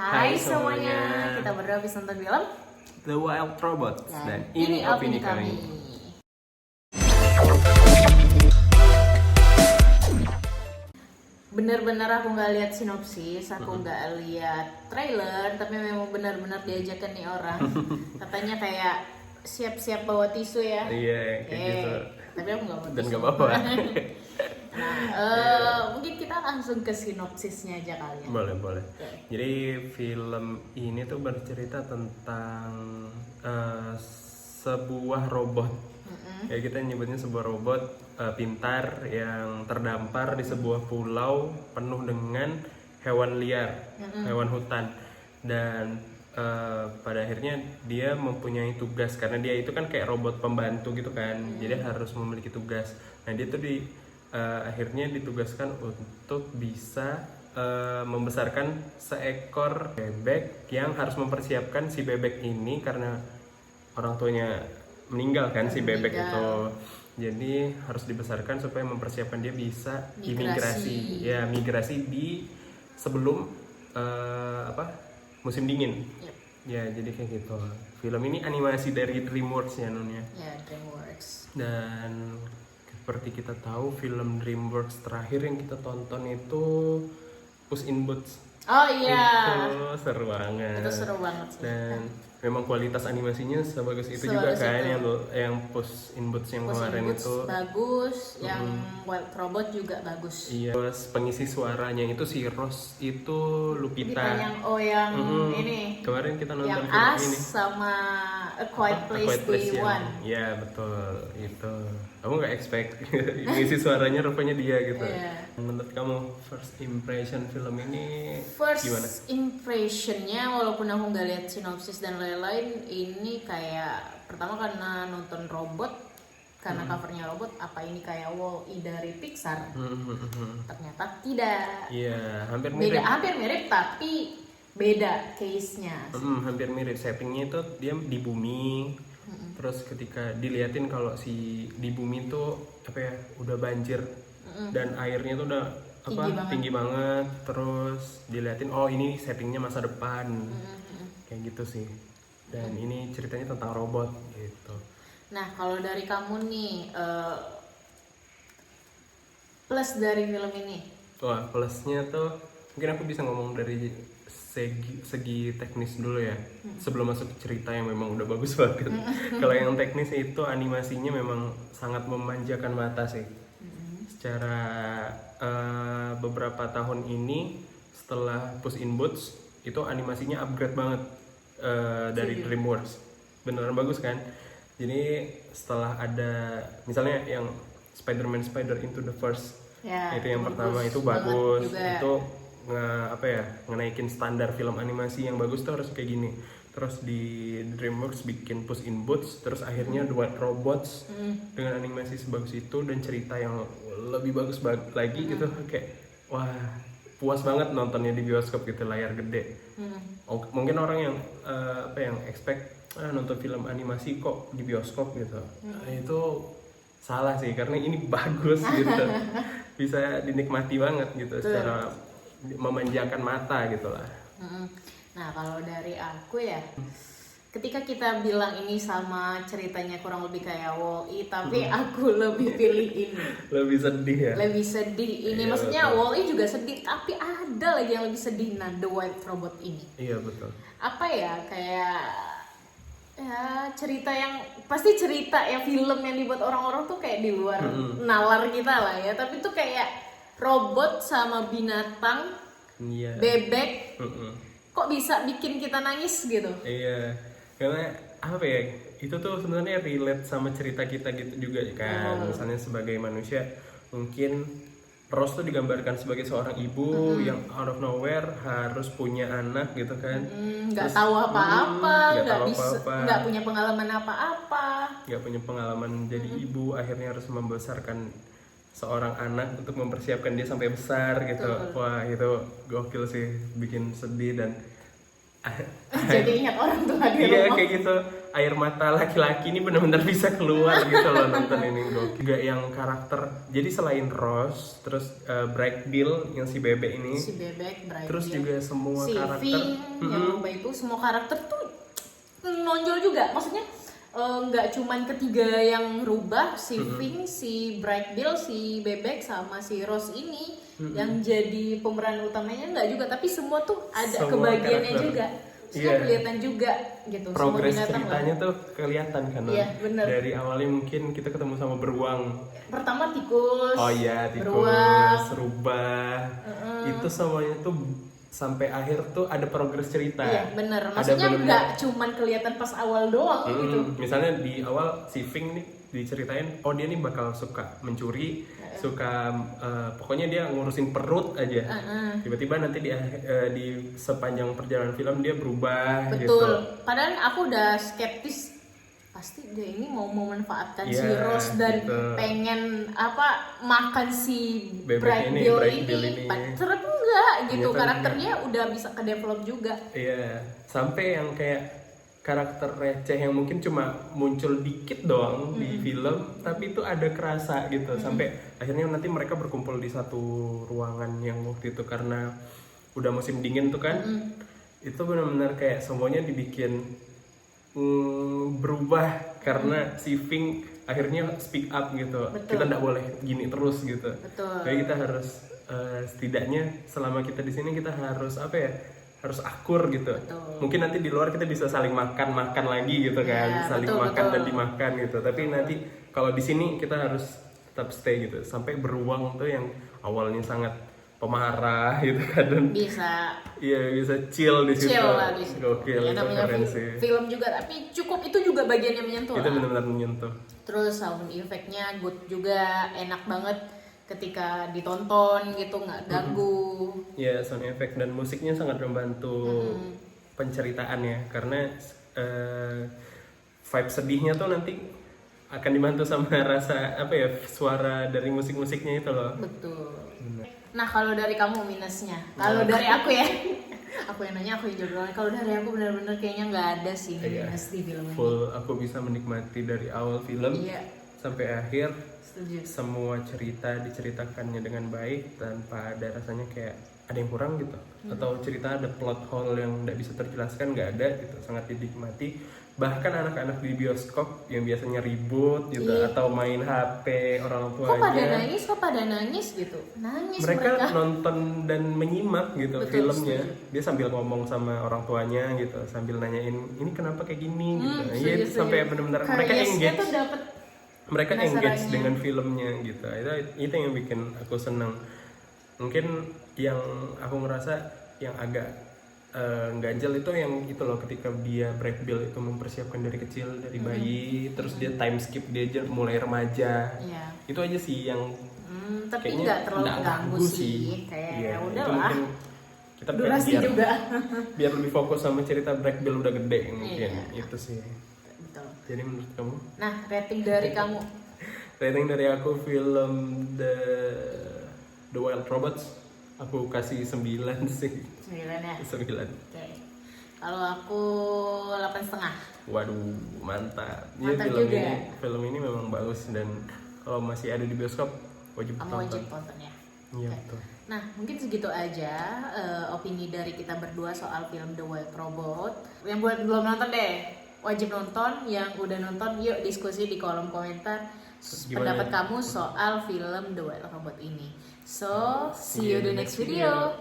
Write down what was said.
Hai semuanya, kita berdua habis nonton film The Wild Robots dan ini opini kami. Bener-bener aku nggak lihat sinopsis, aku nggak lihat trailer, tapi memang benar-benar diajakan nih orang. Katanya kayak siap-siap bawa tisu ya. Iya, kayak gitu. Tapi aku nggak bawa tisu. Dan nggak apa-apa. Mungkin kita langsung ke sinopsisnya aja kali ya. Boleh. Jadi film ini tuh bercerita tentang sebuah robot. Ya kita nyebutnya sebuah robot pintar yang terdampar di sebuah pulau penuh dengan hewan liar, hewan hutan, dan pada akhirnya dia mempunyai tugas karena dia itu kan kayak robot pembantu gitu kan, jadi harus memiliki tugas. Nah dia tuh akhirnya ditugaskan untuk bisa membesarkan seekor bebek yang harus mempersiapkan si bebek ini karena orang tuanya meninggal kan si bebek itu. Jadi harus dibesarkan supaya mempersiapkan dia bisa migrasi di sebelum musim dingin. Yep. Ya jadi kayak gitu. Film ini animasi dari DreamWorks ya Nunya. Ya, DreamWorks. Dan seperti kita tahu film DreamWorks terakhir yang kita tonton itu Puss in Boots. Oh iya. Itu seru banget. Itu seru banget sih. Dan memang kualitas animasinya sebagus itu juga kan yang Puss in Boots yang kemarin itu bagus, yang Wild Robot juga bagus. Iya, terus pengisi suaranya itu si Rose itu Lupita. Yang ini. Kemarin kita nonton yang film Us ini sama A Quiet Place di One. Iya betul itu. Kamu nggak expect ngisi suaranya rupanya dia gitu. Yeah. Menurut kamu first impression film ini First gimana? impressionnya walaupun aku nggak lihat sinopsis dan lain-lain, ini kayak pertama karena nonton robot, karena covernya robot, apa ini kayak Wall-E dari Pixar? Ternyata tidak. Iya, hampir mirip. Hampir mirip tapi beda case-nya. Hampir mirip, settingnya itu dia di bumi. Terus ketika diliatin kalau si di bumi itu udah banjir dan airnya tuh udah tinggi banget. Terus diliatin ini settingnya masa depan. Kayak gitu sih. Dan ini ceritanya tentang robot gitu. Nah, kalau dari kamu nih, plus dari film ini? Wah, plusnya tuh mungkin aku bisa ngomong dari segi teknis dulu ya. Sebelum masuk ke cerita yang memang udah bagus banget. Kalau yang teknis itu animasinya memang sangat memanjakan mata sih. Secara beberapa tahun ini setelah Puss in Boots itu animasinya upgrade banget dari DreamWorks. Beneran bagus kan? Jadi setelah ada misalnya yang Spider-Man Into the Verse, itu yang pertama itu bagus, itu ngenaikin standar film animasi yang bagus tuh harus kayak gini. Terus di DreamWorks bikin Puss in Boots, terus akhirnya The Wild Robots dengan animasi sebagus itu dan cerita yang lebih bagus lagi gitu, kayak wah puas banget nontonnya di bioskop gitu, layar gede. Mungkin orang yang yang expect nonton film animasi kok di bioskop gitu, itu salah sih karena ini bagus gitu, bisa dinikmati banget gitu. Secara memanjakan mata gitulah. Nah kalau dari aku ya, ketika kita bilang ini sama ceritanya kurang lebih kayak Wall-E, tapi aku lebih pilih ini. Lebih sedih ya? Lebih sedih ini, maksudnya Wall-E juga sedih, tapi ada lagi yang lebih sedih, The Wild Robot ini. Iya betul. Apa ya, kayak cerita yang pasti cerita ya, film yang dibuat orang-orang tuh kayak di luar nalar kita lah ya, tapi tuh kayak robot sama binatang, bebek, kok bisa bikin kita nangis gitu? Iya, karena itu tuh sebenarnya relate sama cerita kita gitu juga kan. Misalnya sebagai manusia, mungkin Rose tuh digambarkan sebagai seorang ibu yang out of nowhere harus punya anak gitu kan. Nggak tahu apa-apa, nggak punya pengalaman apa-apa. Nggak punya pengalaman jadi ibu, akhirnya harus membesarkan seorang anak untuk mempersiapkan dia sampai besar gitu. Wah itu gokil sih, bikin sedih dan Jadi ingat orang tua di Iya rumah. kayak gitu, air mata laki-laki ini benar-benar bisa keluar gitu loh nonton ini gokil. Juga yang karakter, jadi selain Rose, terus Bright Bill yang si Bebek ini, Si Bebek, Bright terus Bill, juga semua si karakter, Ving yang lomba itu, semua karakter tuh nonjol juga. Maksudnya nggak cuman ketiga yang rubah, si Ving, si Bright Bill, si Bebek sama si Rose ini yang jadi pemeran utamanya nggak juga, tapi semua tuh ada Semua kebagiannya karakter. juga. Semua Iya. kelihatan juga gitu. progres semua binatang ceritanya lah. tuh kelihatan kan. Iya, bener. Dari awalnya mungkin kita ketemu sama beruang. Pertama tikus, Oh iya, tikus, beruang, rubah. Itu semuanya tuh sampai akhir tuh ada progres cerita. iya bener. Ada Maksudnya bener-bener- nggak cuman kelihatan pas awal doang gitu. Misalnya di awal si Ving nih diceritain, oh dia nih bakal suka mencuri, suka pokoknya dia ngurusin perut aja. Tiba-tiba nanti di sepanjang perjalanan film dia berubah gitu. Betul. Padahal aku udah skeptis, pasti dia ini mau memanfaatkan si Iya, Rose dan gitu. pengen makan si Bebek Bright ini, Bill Bright ini. Bill ini. Ternyata enggak gitu. Ternyata Karakternya udah bisa ke develop juga. Iya, sampai yang kayak karakter receh yang mungkin cuma muncul dikit doang di film, tapi itu ada kerasa gitu. Sampai akhirnya nanti mereka berkumpul di satu ruangan yang waktu itu karena udah musim dingin tuh kan. Itu benar-benar kayak semuanya dibikin berubah karena si Ving akhirnya speak up gitu. Betul. Kita nggak boleh gini terus gitu. Betul. Jadi kita harus setidaknya selama kita di sini kita harus apa ya? Harus akur gitu. Betul. Mungkin nanti di luar kita bisa saling makan lagi gitu kan, Ya, saling betul, makan betul. dan dimakan gitu. Tapi nanti kalau di sini kita harus tetap stay gitu. Sampai beruang tuh yang awalnya sangat pemarah gitu kan, dan Bisa iya bisa chill di situ. chill lah di situ. Gokil, Ya, itu namanya keren sih. film juga, tapi cukup itu juga bagian yang menyentuh Itu lah. benar-benar menyentuh. Terus sound effect-nya good juga, enak banget ketika ditonton gitu, nggak ganggu. Ya, sound effect dan musiknya sangat membantu penceritaan ya, karena vibe sedihnya tuh nanti akan dibantu sama rasa apa ya, suara dari musik-musiknya itu loh. Betul. Nah kalau dari kamu minusnya, kalau dari aku ya, aku yang nanya, aku yang jawab. Kalau dari aku benar-benar kayaknya nggak ada sih Iya. minus di film ini. Full aku bisa menikmati dari awal film Iya, sampai akhir. setuju. Semua cerita diceritakannya dengan baik tanpa ada rasanya kayak ada yang kurang gitu, atau cerita ada plot hole yang tidak bisa terjelaskan, nggak ada gitu, sangat dinikmati. Bahkan anak-anak di bioskop yang biasanya ribut gitu, Iya. atau main HP orang Kok pada tuanya, nangis? Kok pada nangis gitu? Nangis mereka mereka. nonton dan menyimak gitu. Betul, filmnya. setuju. Dia sambil ngomong sama orang tuanya gitu, sambil nanyain ini kenapa kayak gini gitu. Iya, Setuju, setuju. sampai benar-benar mereka Karyasnya engage. tuh dapet Mereka engage penasarannya. dengan filmnya gitu. Itu yang bikin aku senang. Mungkin yang aku ngerasa yang agak ganjel itu yang itu loh, ketika dia Brad Bill itu mempersiapkan dari kecil, dari bayi, terus dia time skip, dia aja mulai remaja. Iya. Itu aja sih yang Tapi kayaknya nggak terlalu nggak ganggu ganggu sih. Kayak Iya, ya itu udahlah. mungkin kita Durasi biar, juga. biar lebih fokus sama cerita Brad Bill udah gede mungkin. Iya. Itu sih. Betul. Jadi menurut kamu? Nah, rating dari kamu. Rating dari aku film The Wild Robots, aku kasih 9 sih. 9 ya. 9. Oke. Kalau aku 8,5. Waduh, mantap. Mantap film juga. film ini memang bagus, dan kalau masih ada di bioskop wajib Kamu tonton. wajib tonton ya. Iya, Oke. betul. Nah, mungkin segitu aja opini dari kita berdua soal film The Wild Robot. Yang buat belum nonton deh, wajib nonton. Yang udah nonton, yuk diskusi di kolom komentar Gimana? pendapat kamu soal film The Wild Robot ini. So, see you the next video.